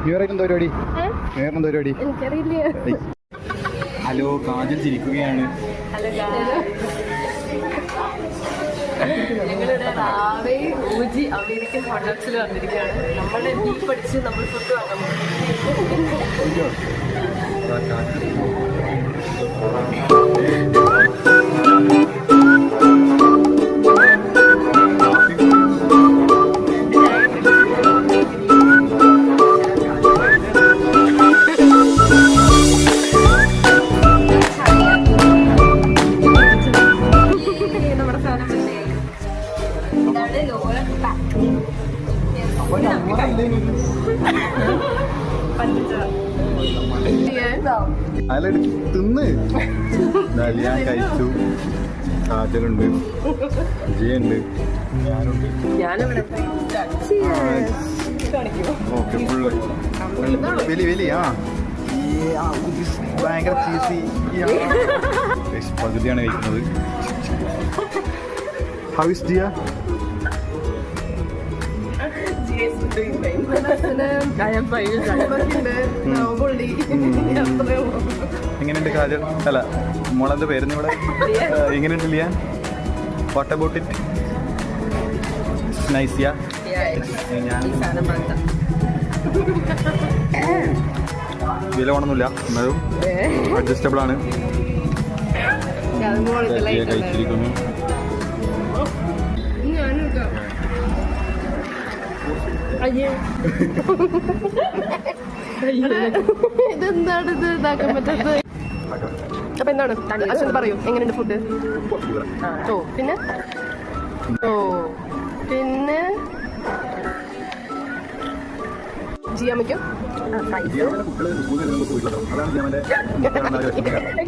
എന്താ പരിപാടി? എന്താ പരിപാടി? ഹലോ, കാജൽ ചിരിക്കുകയാണ്. ഞങ്ങളിവിടെ ഊജി അമേരിക്കൻ ഹോട്ടൽസിൽ വന്നിരിക്കുകയാണ്. നമ്മുടെ ബീഫ് അടിച്ച് നമ്മൾ ഫുഡ് വാങ്ങാൻ തിന്ന് ഞാൻ കഴിച്ചു. കാജലുണ്ട്, വിജയുണ്ട്, ഞാനുണ്ട്. ഓക്കെ, ഫുള്ള് വലിയ ഭയങ്കര ചീസി. പകുതിയാണ് കഴിക്കുന്നത്. How is Jia? എങ്ങനെയുണ്ട് കാജൽ? അല്ല, മോളെന്താ പേരുന്നു ഇവിടെ? എങ്ങനെയുണ്ട് ലിയാൻ? What about it? നൈസിയ? വില വേണമെന്നില്ല, എന്നാലും അഡ്ജസ്റ്റബിൾ ആണ്. കഴിച്ചിരിക്കുന്നു. ഇതെന്താണ് ഇത് ഇതാക്കാൻ പറ്റാത്തത്? അപ്പൊ എന്താണ് അച്ഛൻ പറയൂ, എങ്ങനെയുണ്ട് ഫുഡ്? പിന്നെ ജിയാമ്മയ്ക്കും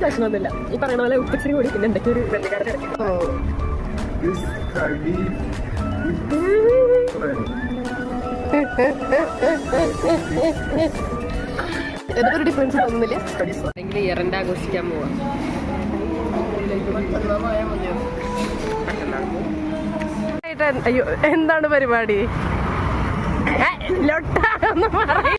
പ്രശ്നമൊന്നുമില്ല. ഈ പറയുന്ന പോലെ ഉപ്പച്ചിരി കൂടി പിന്നെ എന്തൊക്കെ ഒരു എന്തൊരു ഡിഫറൻസ് തോന്നുന്നില്ല. അല്ലെങ്കിൽ ഇയറിൻ്റെ ആഘോഷിക്കാൻ പോവാം. അയ്യോ, എന്താണ് പരിപാടി? ലൊട്ടാന്ന് പറയും.